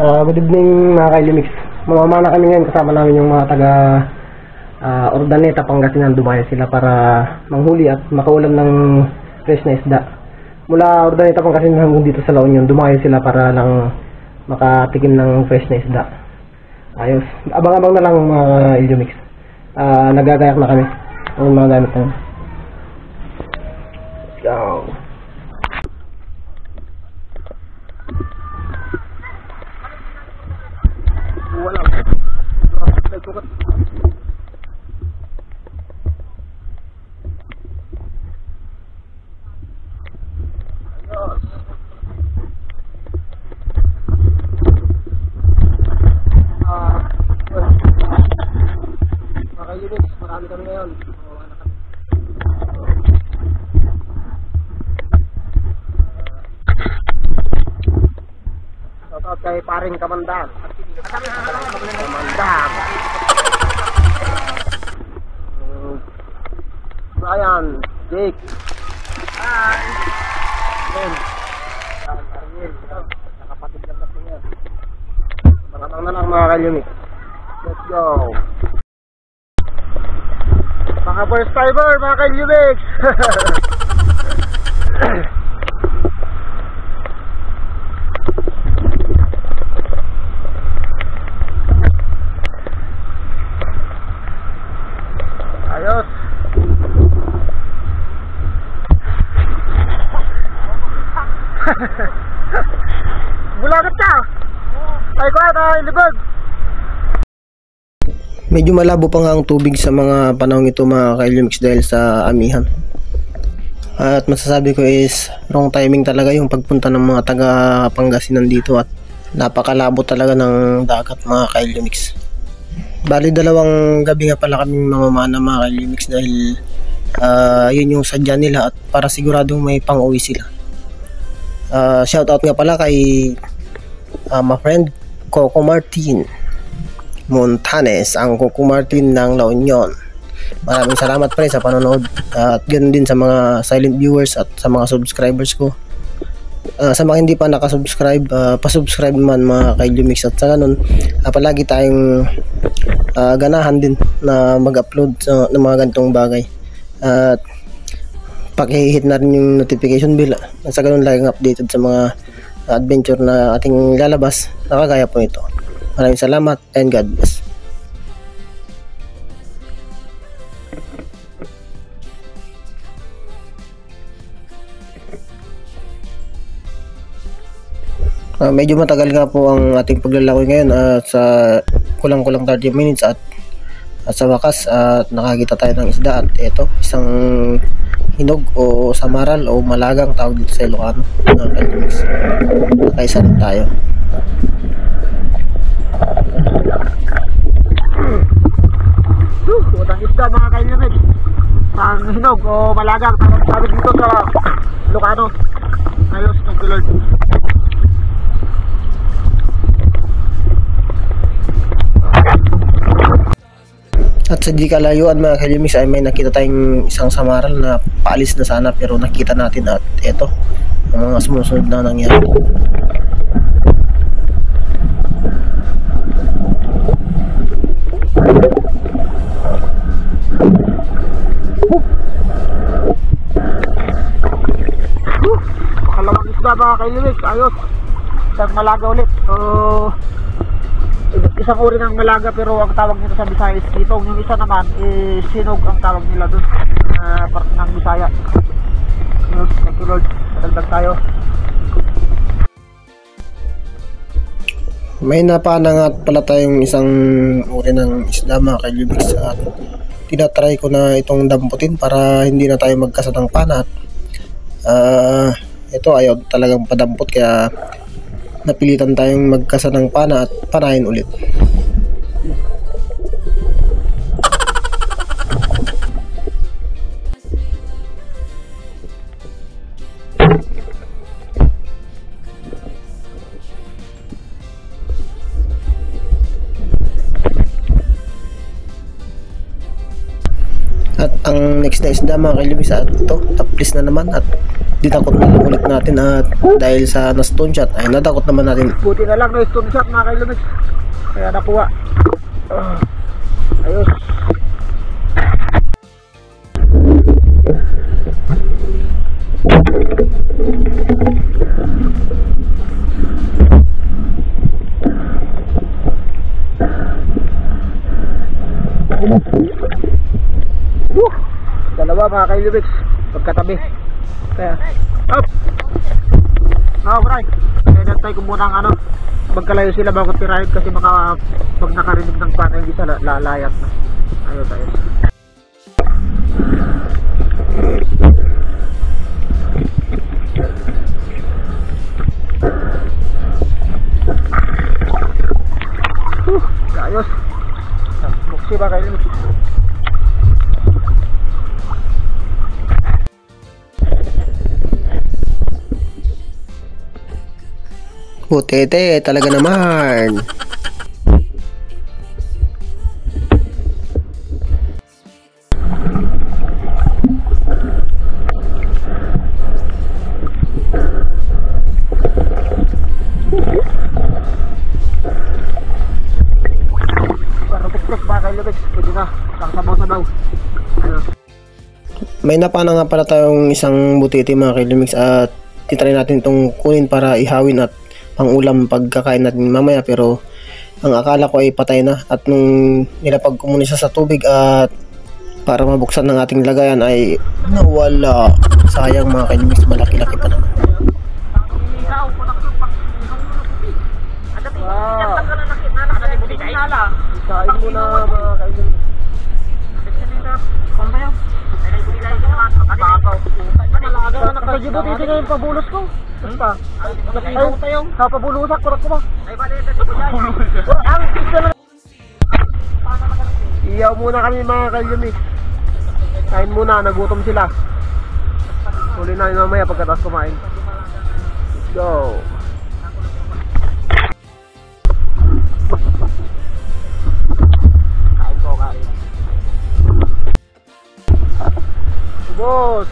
Good evening mga Kailimix. Mamamana kami ngayon, kasama namin yung mga taga Ordaneta, Pangasinan. Dumaya sila para manghuli at makaulam ng fresh na isda. Mula Ordaneta, Pangasinan hanggang dito sa La Union, dumaya sila para lang makatikim ng fresh na isda. Ayos. Abang-abang na lang mga Kailimix. Nagagayak na kami. Ang mga gamit namin. Let's go. Wala. Nagsukat. Ayos. Mga Unix, marami kami ngayon. Shoutout kay paring Kamandan. Kamandan. Brian, Jake. Hi. Ben. Ariel. Nakapatid lang na siya. Maramang na lang mga Kailimix. Let's go. Mga first timer mga Kailimix. Ayos. Bulagat ka. Ay ko ata libag. Medyo malabo pa nga ang tubig sa mga panahon ito mga Kailimix dahil sa amihan. At masasabi ko is wrong timing talaga yung pagpunta ng mga taga Pangasinan dito at napakalabo talaga ng dagat mga Kailimix. Bali dalawang gabi nga pala kaming mamamana mga Kailimix dahil yun yung sadya nila at para siguradong may pang-uwi sila. Shoutout nga pala kay my friend Coco Martin Montanes, ang Coco Martin ng La Union. Maraming salamat pre sa panonood at ganoon din sa mga silent viewers at sa mga subscribers ko. Sa mga hindi pa nakasubscribe, pasubscribe naman mga Kailimix at sa ganun palagi tayong ganahan din na mag-upload ng mga ganitong bagay at paki-hit na rin yung notification bell at sa ganun laging updated sa mga adventure na ating lalabas na kagaya po ito. Maraming salamat and God bless. Medyo matagal nga po ang ating paglalakay ngayon sa kulang-kulang 30 minutes at sa wakas nakakita tayo ng isda at ito isang hinog o samaral o malagang tawag dito sa Ilocano. Nakaisa rin tayo. Utang isda mga Kailimix. Ang hinog o malagang tawag dito sa Ilocano. Ayos, thank you Lord. At sa di kalayuan mga Kailimix ay may nakita tayong isang samaral na paalis na sana pero nakita natin at eto ang mga sumusunod na nangyari. Makalawang isda mga Kailimix. Ayos. Isang malaga ulit. Isang uri ng malaga pero ang tawag nito sa Bisaya is kitong. Yung isa naman is sinog ang tawag nila dun part ng Bisaya. Thank you Lord. Patagdag tayo. May napanangat pala tayong isang uri ng isda mga Kailimix at tinatry ko na itong damputin para hindi na tayo magkasa ng panat. Ito ayaw talagang padampot kaya napilitan tayong magkasa ng pana at panahin ulit. At ang next na isda mga kailumix at ito, taplis na naman at dinakot na lang ulit natin at dahil sa na-stone shot ay nadakot naman natin. Buti na lang na stone shot mga kailumix. Kaya nakuha. Ayos. Dalawa mga kailumix pagkatabi. Kaya up. Right. Kaya nantay ko muna ang ano, magkalayo sila bago tirahin kasi baka pag nakarinig ng pata hindi sila lalayat na. Ayos. Ayos. Buksi ba kayo? Tete, talaga naman. May napana nga pala tayong isang butiti mga kailumix at titry natin itong kunin para ihawin at ang ulam pagkakain natin mamaya, pero ang akala ko ay patay na at nung nilapag ko muna siya sa tubig at para mabuksan ng ating lagayan ay nawala. Sayang mga kailumix, malaki-laki pa naman. Kain mo na mga kailumix. Nakajibo dito na yung pabulos ko. Basta. Napabulusak ko na ko ba? Iyaw muna kami mga kailumix. Kain muna, nagutom sila. Huli na yun mamaya pagkatapos kumain. Let's go. Kain. Boss.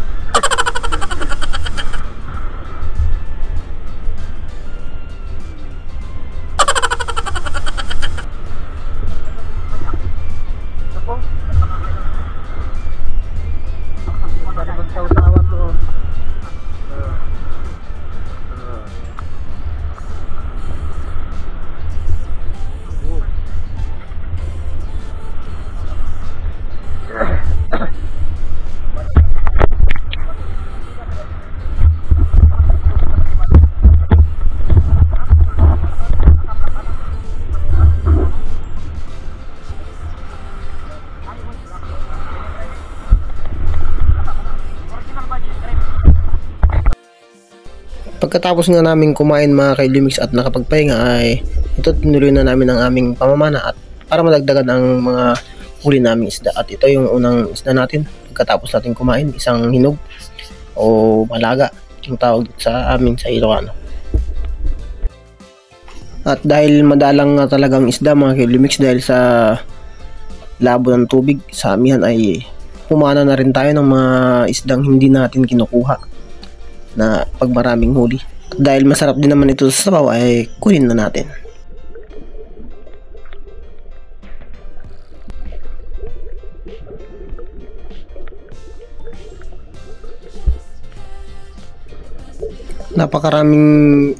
Pagkatapos nga namin kumain mga kailumix at nakapagpahinga ay ito tinuloy na namin ang aming pamamana at para madagdagan ang mga huli naming isda. At ito yung unang isda natin pagkatapos natin kumain, isang hinog o malaga yung tawag sa amin sa Ilocano. At dahil madalang nga talagang isda mga kailumix dahil sa labo ng tubig sa amihan ay pumana na rin tayo ng mga isdang hindi natin kinukuha na pag maraming huli. At dahil masarap din naman ito sa sabaw ay kunin na natin. Napakaraming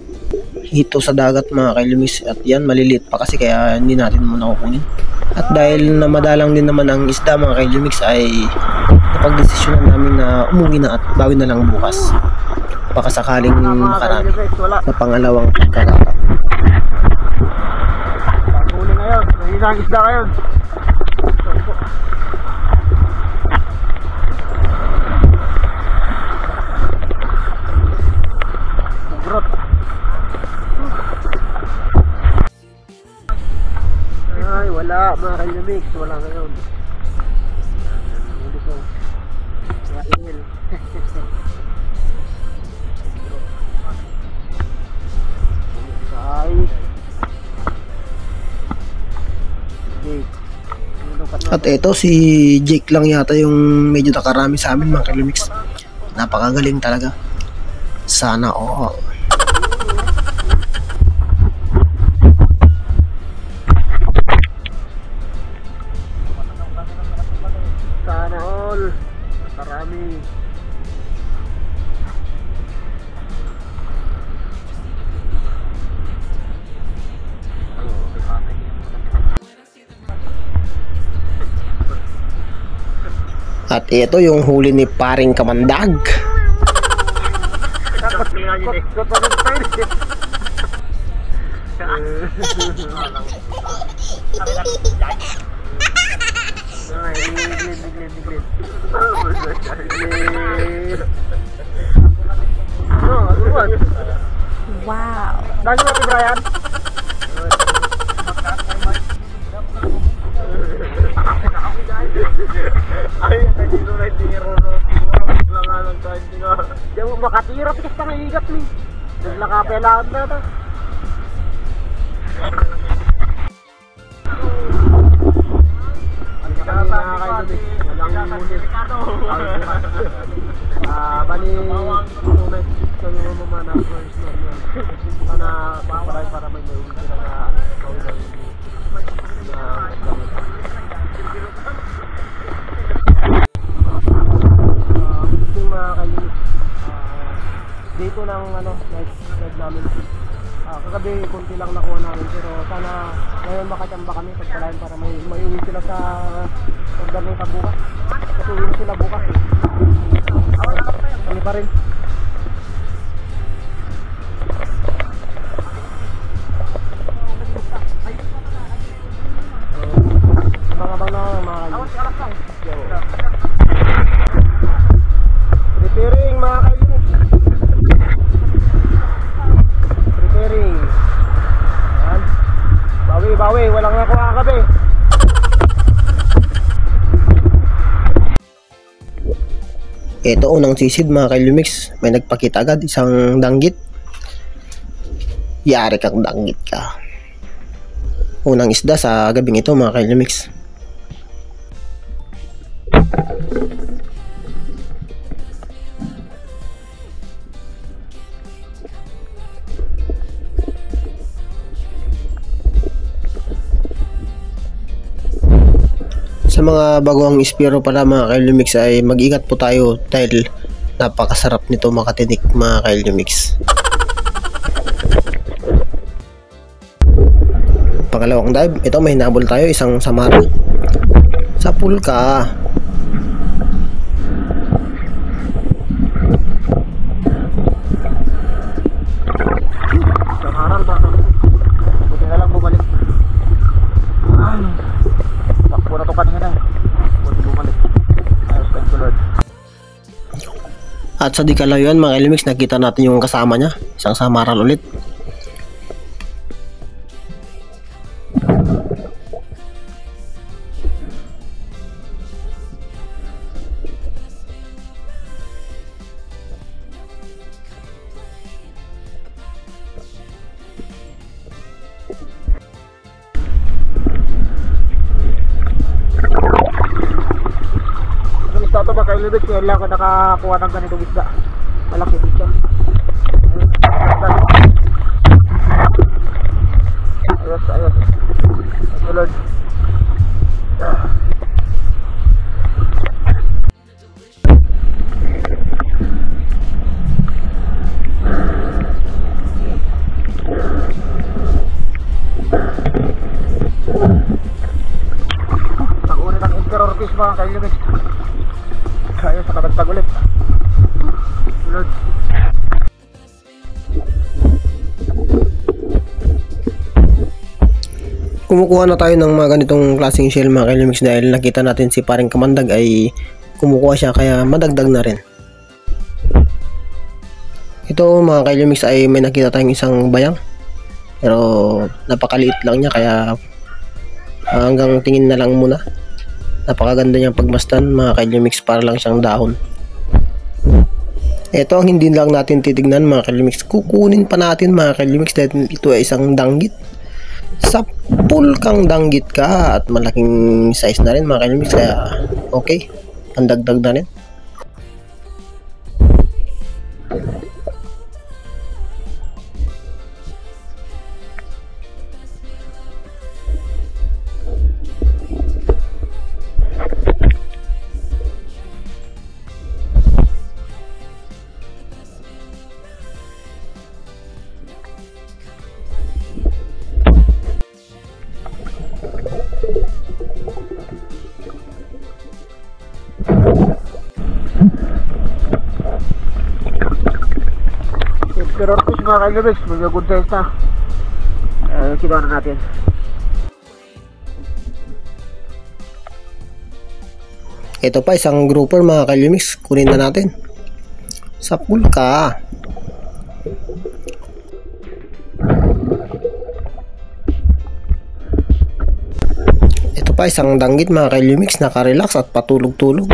hito sa dagat mga kailumix at yan maliliit pa kasi kaya hindi natin muna kukunin. At dahil na madalang din naman ang isda mga kailumix ay napagdesisyonan namin na umuwi na at bawi na lang bukas. Baka sakaling makarami sa pangalawang pagkakataon. Panghuli ngayon, isang isda ngayon. Bugrot. Ay, wala mga kailumix, wala ngayon. Huli ko. Rail. At ito si Jake lang yata yung medyo nakarami sa amin mga Kailumix. Napakagaling talaga. Sana all. Sana all. Karami. At ito yung huli ni paring Kamandag. Wow. Dali mo si Brian. Ay, dito na tiro no. Lang lang tayo dito. Di mo makatira kasi sa igat ni. Naglakapelaan na ta. Bali tunay sa yung mamana first no yan. Sana para may uwi sila na kaulan yung mga kalimit dito ng night namin. Kagabi konti lang nakuha namin pero sana ngayon makachamba kami pagpalain para may uwi sila sa pagdating bukas kasi uwi sila bukas kami pa rin. Abang-abang na mga kalimit. Repairing mga kalimit. Repairing. Yan. Bawi, walang nakuha kagabi. Ito unang sisid mga Kailumix. May nagpakita agad isang danggit. Yari kang danggit ka. Unang isda sa gabing ito mga Kailumix. Sa mga baguang ispiro pala mga Kailumix ay mag-ingat po tayo dahil napakasarap nito makatinik mga Kailumix. Pangalawang dive, ito may hinabol tayo isang samaral sa pulka. Samaral ba? Buti na lang bumalik. Takbo na to kanina. Buti bumalik. Ayos, thank you Lord. At sa di kalayuan mga Kailumix, nakita natin yung kasama niya, isang samaral ulit. Ito ba kayo Lubit? Kaya lang ako nakakuha ng ganitong isda. Malaki din siya. Ayos. Thank you Lord. Pag-uri ng Emperor Fish mga kayo Lubit. Ayos, nakadagdag ulit. Lord. Kumukuha na tayo ng mga ganitong klaseng shell mga Kailumix dahil nakita natin si paring Kamandag ay kumukuha siya kaya madagdag na rin. Ito mga Kailumix ay may nakita tayong isang bayang pero napakaliit lang niya kaya hanggang tingin na lang muna. Napakaganda niyang pagmasdan mga Kailumix, para lang siyang dahon. Ito ang hindi lang natin titignan mga Kailumix, kukunin pa natin mga Kailumix dahil ito ay isang danggit. Sapul kang danggit ka at malaking size na rin mga ka-Illuminix, kaya okay, pandagdag na rin. Pero fish mga ka-Illuminix, mga good size na. Kinuha na natin. Ito pa isang grouper mga ka-Illuminix, kunin na natin. Sapul ka. Ito pa isang danggit mga ka-Illuminix, naka-relax at patulog-tulog.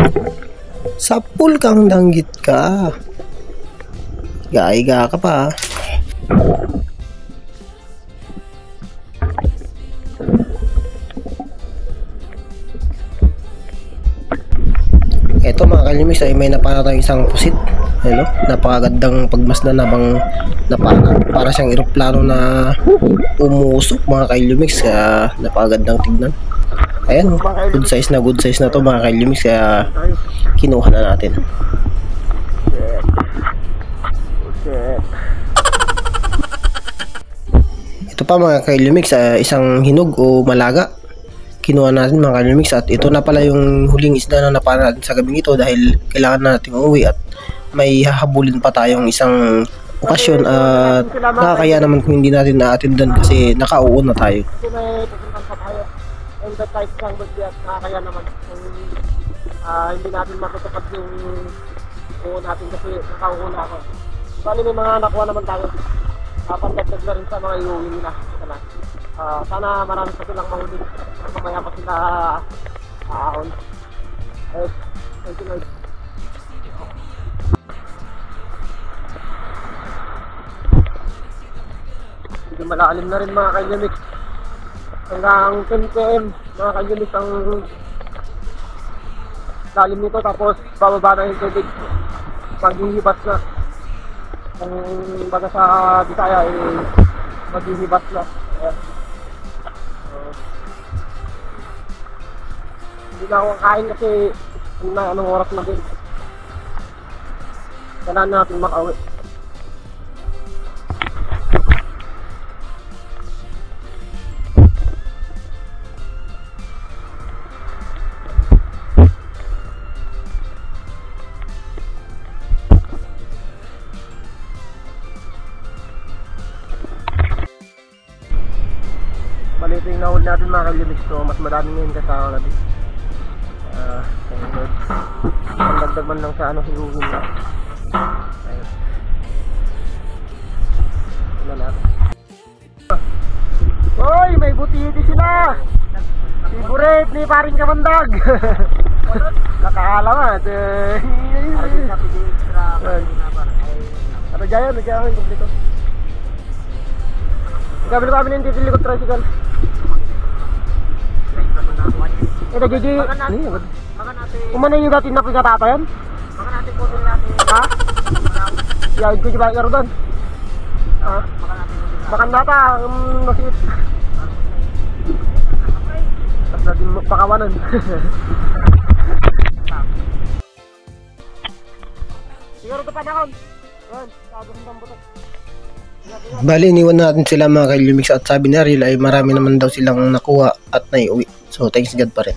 Sapul kang danggit ka. Gaiga ka pa. Ito mga ka-Illuminix ay may napana tayong isang pusit. Hello? Napakagandang pagmasdan habang napana. Para siyang eroplano na umusok mga ka-Illuminix. Kaya napakagandang tignan. Ayan, good size na to mga ka-Illuminix. Kaya kinuha na natin. Ito pa mga ka-Illuminix, isang hinog o malaga. Kinuha natin mga ka-Illuminix at ito na pala yung huling isda na napana natin sa gabing ito dahil kailangan natin umuwi at may hahabulin pa tayong isang okasyon at nakakaya naman kung hindi natin na-attendan kasi nakauon na tayo. Nakakaya naman kung hindi natin matutupad yung uon natin kasi nakauon na ako. Bali may mga nakuha naman tayo. Pandagdag na rin sa mga iuwi nila. Sana marami pa silang mahuli. Mamaya pa sila aahon. Thank you Lord. Hindi malalim na rin mga ka-Illuminix. Hanggang 10 km mga ka-Illuminix ang lalim nito, tapos bababa na yung tubig. Maghihibas na. Kung baga sa Bisaya maghihibas na. Hindi na ako kain kasi anong oras na din. Kailangan natin makauwi. Ito yung nahuli natin mga ka-Illuminix, so mas madami ngayon kasama natin. Ang dagdag man lang sa hinuhuli na. Ayun. Ito na natin. Hoy! May butiti sila! Favorite ni paring kamandag! Nakakalamat Ano dyan? Nagyaman yung dito. Gabi na kami ng titilikot tricycle. Nagigi... Umana yung dati na pagkatata yan? Baka natin po din natin. Ha? Yan, ko diba karo doon? Ha? Baka nata, nasit. Tapos natin pakawanan. Siguro ito pa na kon. Yan, kagawin ng butot. Bali, iniwan natin sila mga ka-Illuminix at sabi ni Ariel ay marami naman daw silang nakuha at naiuwi. So, thanks God pa rin.